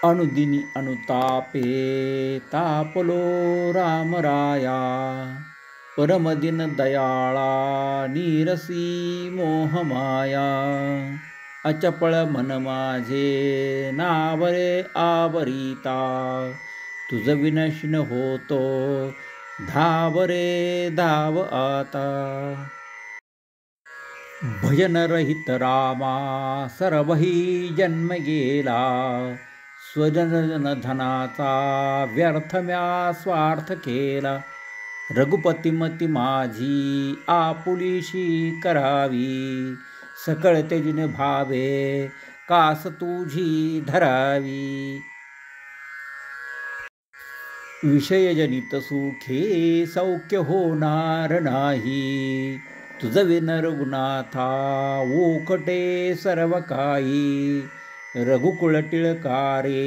अनुदिनी अनुतापे तापलो रामराया, परमदिन दयाळा नीरसी मोहमाया. अचपळ मन माझे नावरे आवरिता, तुझ विनशन होतो धाव रे धाव आता. भजन रहित रामा सर्वही जन्म गेला, स्वजन धनाचा व्यर्थ म्या स्वार्थ केला. रघुपतिमती माझी आपुलीशी करावी, सकळ तेजने भावे कास तुझी धरावी. विषयजनित सुखे सौख्य होणार नाही, तुझ विन रघुनाथा ओकटे सर्व काही. रघुकुळ टिळकारे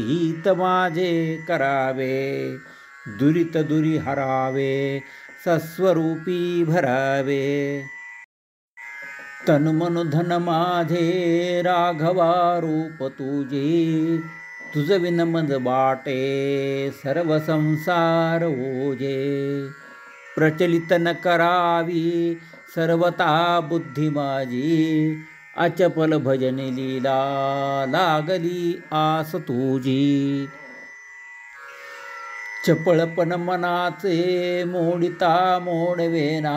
हित माझे करावे, दुरित दुरी हरावे सस्वरूपी भरावे. तन मन धन माझे राघवा रूप तुझे, तुझ विन मज बाटे सर्व संसार ओजे. प्रचलित न करावी सर्वता बुद्धी माझी, अचपल भजन लीला लागली आस तुझी. चपळपण मनाचे मोडिता मोडवेना,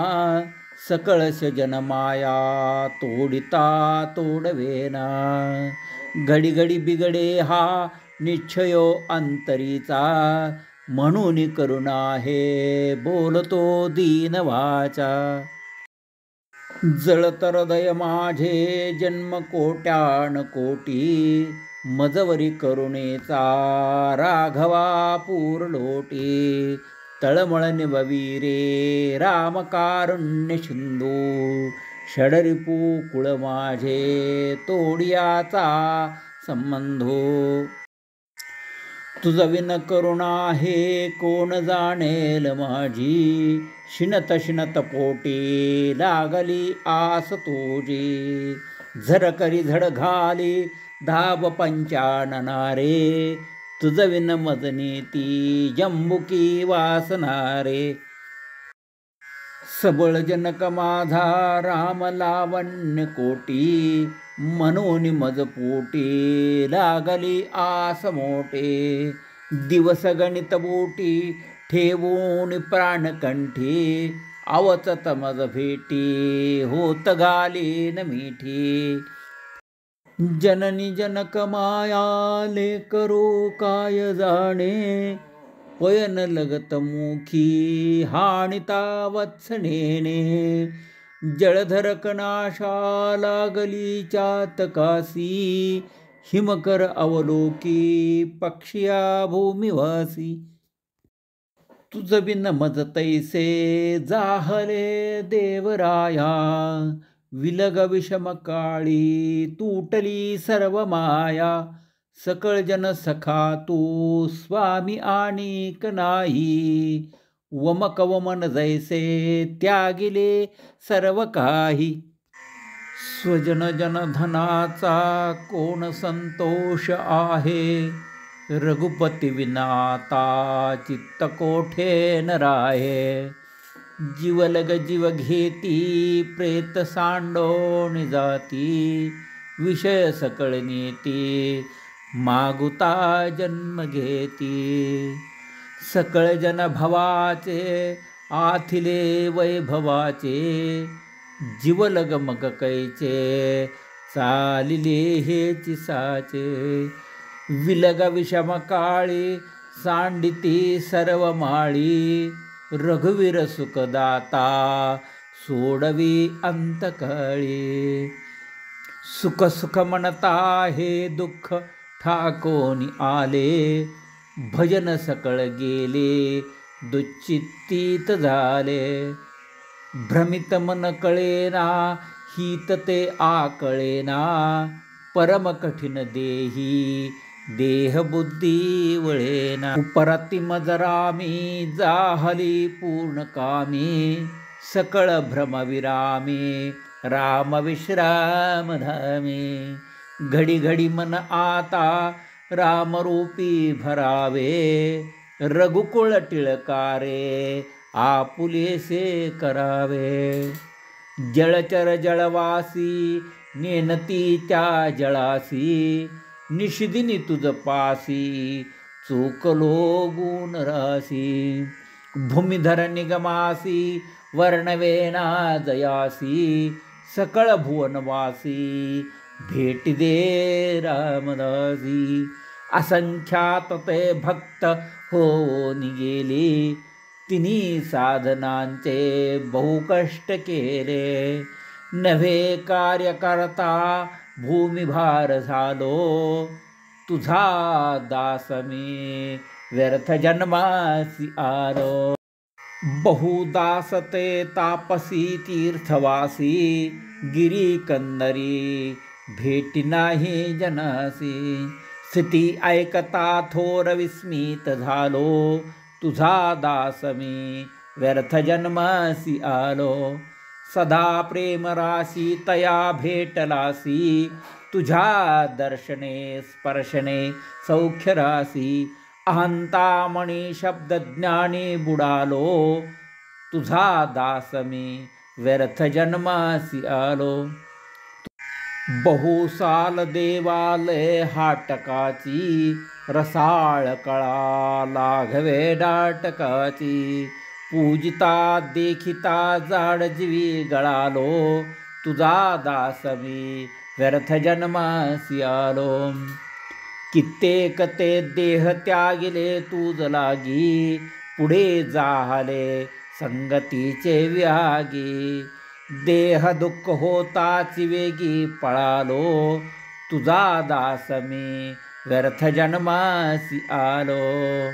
सकळश जनमाया तोडिता तोडवेना. घडी घडी बिगडे हा निश्चयो अंतरीचा, म्हणून करुणा हे बोलतो दीन वाचा. जळतर हृदय माझे जन्म कोट्यान कोटी, मजवरी करुणेचा राघवा पूर लोटी. तळमळ निववीरे राम कारुण्य सिंधू, षडरिपू कुळ माझे तोडियाचा संबंधो. तुझ विन करुणा हे कोण जाणेल माझी, शिनत शिनत पोटी लागली आस तुझी. झर करी झड घाली धाव पंचानना रे, तुझ विन मज नीती जंबुकी वासनारे. सबळ जनक माझा राम लावण्य कोटी, म्हणून मज पोटी लागली आस मोटे. दिवस गणित बोटी ठेवून प्राणकंठी, अवचत मज भेटी होत घालीन मिठी. जननी जनक माया लेकरो काय जाणे, पयन लगत मुखी हाणिता वत्सनेने. जळधर कणाशा लागली चातकासी, हिमकर अवलोकी पक्षिया भूमिवासी. तुझ बिन मज तैसे जाहले देवराया, विलग विषम काळी तुटली सर्व माया. सकळ जन सखा तू स्वामी आणिक नाही, वमक वमन जैसे त्यागिले सर्व काही. स्वजन जन धनाचा कोण संतोष आहे, रघुपती विनाता चित्त कोठे न राहे. जीवलग जीव घेती प्रेत सांडोण जाती, विषय सकळ नेती मागुता जन्म घेती. सकळ जन भवाचे आथिले वैभवाचे, जीवलग मग कैचे चालिले हेची साचे. विलग विषम काळी सांडिती सर्व माळी, रघुवीर सुखदाता सोडवी अंतकाळी. सुख सुख म्हणता हे दुःख ठाकोनी आले, भजन सकळ गेले दुच्चित्तीत झाले. भ्रमित मन कळेना हित ते आकळेना, परम कठीण देही देह बुद्धी वळेना. उपरती मजरामी जाहली पूर्ण कामी, सकळ भ्रम विरामी राम विश्राम धामी. घडी घडी मन आता रामरूपी भरावे, रघुकुळ टिळकारे आपुलेसे करावे. जळचर जळवासी नेनती त्या जळासी, निशिदिनी तुझ पासी चुकलो गुण रासी. भूमिधर निगमासी वर्णवेना जयासी, सकळ भुवनवासी भेट दे रामदासी. असंख्यात ते भक्त होऊन गेले, तिनी साधनांचे बहुकष्ट केले. नव्हे कार्य करता भूमिभार झालो, तुझा दास मी व्यर्थ जन्मासी आलो. बहुदास ते तापसी तीर्थवासी, गिरी कंदरी भेटी नाही जनासी. स्थिती ऐकता थोर विस्मित झालो, तुझा दास मी व्यर्थ जन्मासी आलो. सदा प्रेम राशी तया भेटलासी, तुझ्या दर्शने स्पर्शने सौख्य रासी. अहंता मणी शब्द ज्ञानी बुडालो, तुझा दास मी व्यर्थ जन्मासी आलो. बहुसाल देवालय हाटकाची, रसाळ कळा लाघवे डाटकाची. पूजिता देखिता जाडजीवी गळालो, तुझा दास मी व्यर्थ जन्मासी आलो. कित्येक ते देह त्यागिले तुझ लागी, पुढे जाहले संगतीचे व्यागी. देह दुःख होताची वेगी पळालो, तुझा दास मी व्यर्थ जन्मासी आलो.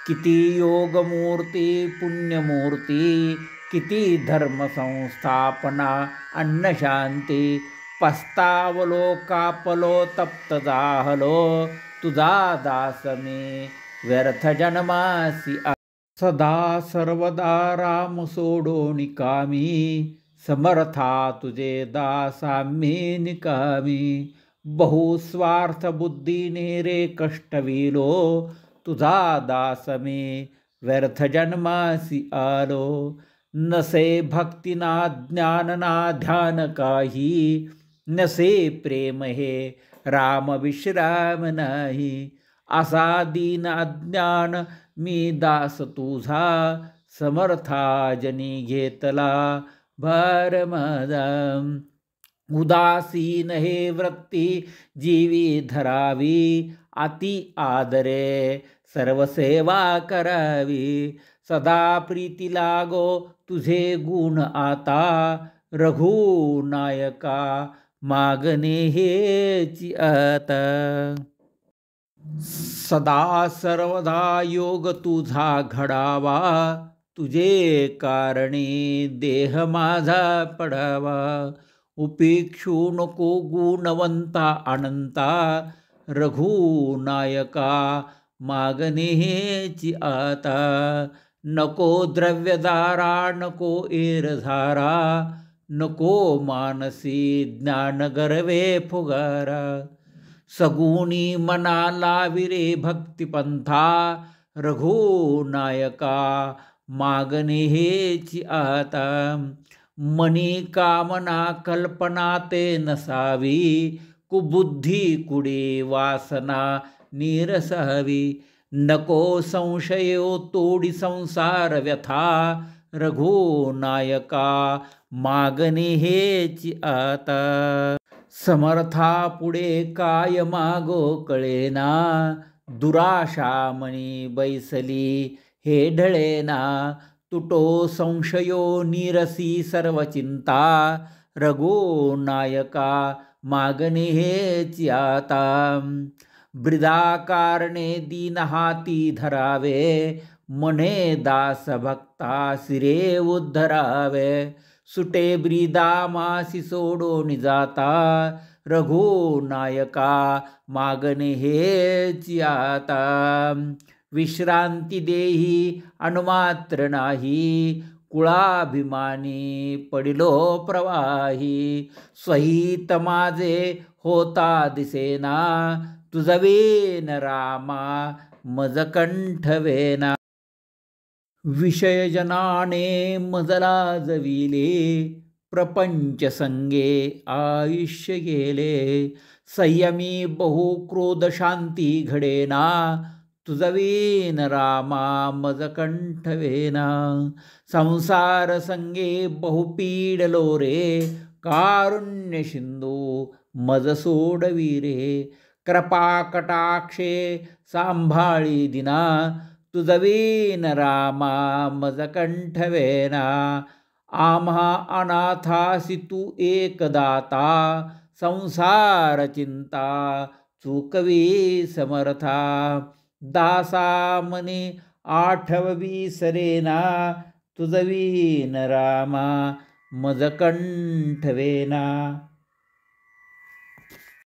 किती योगमूर्ती पुण्यमूर्ती, किती धर्म संस्थापना अन्नशांती. पस्तावलो कापलो तप्त जाहलो, तुझा दास मी व्यर्थ जन्मासी आलो. सदा सर्वदा राम सोडोनी कामी, समर्था तुझे दासाम्ही निकामी. बहुस्वार्थ बुद्धीने रे कष्टविलो, तुझा दास मी व्यर्थ जन्मासी आलो. नसे भक्ती ना ज्ञान ना ध्यान काही, नसे प्रेम हे राम विश्राम नाही. असा दीन अज्ञान मी दास तुझा, समर्था जनी घेतला भार माझा. उदासीन हे वृत्ती जीवी धरावी, अति आदरे सर्व सेवा करावी. सदा प्रीती लागो तुझे गुण आता, रघुनायका मागणे हेची आता. सदा सर्वदा योग तुझा घडावा, तुझे कारणे देह माझा पडावा. उपेक्षू नको गुणवंता अनंता, रघुनायका मागणे हेची आता. नको द्रव्यधारा नको एरधारा, नको मानसी ज्ञान गर्वे फुगारा. सगुणी मनाला विरे भक्तिपंथा, रघुनायका मागणे हेची आता. मनी कामना कल्पना ते नसावी, कुबुद्धी कुडे वासना नीरसावी. नको संशयो तोडी संसार व्यथा, रघुनायका मागणे हेची आता. समर्था पुढे काय मागो कळेना, दुराशा मनी बैसली हे ढळेना. तुटो संशयो निरसी सर्व चिंता, रघुनायका मागणे हेची आता. ब्रिदा कारणे दीन हाती धरावे, मने दास भक्ता सिरे उद्धरावे. सुटे ब्रिदा मासी सोडून जाता, रघुनायका मागणे हेची आता. विश्रांती देही अनुमात्र नाही, कुळाभिमानी पडिलो प्रवाही. स्वहित माझे होता दिसेना, तुझवेन रामा मज कंठवेना. विषयजनाने मज लाजविले, प्रपंच संगे आयुष्य गेले. संयमी बहु क्रोध शांती घडेना, तुझवेन रामा मज कंठवेना. संसार संगे बहु पीडलो रे, कारुण्य सिंधू मज सोडवी रे. कृपा कटाक्षे सांभाळी दिना, तुझवेन रामा मज कंठवेना. आम्हा अनाथासी तू एक दाता, संसार चिंता चुकवी समर्था. दासा मने आठववी सरेना, तुझवीन रामा मज कंठवेना.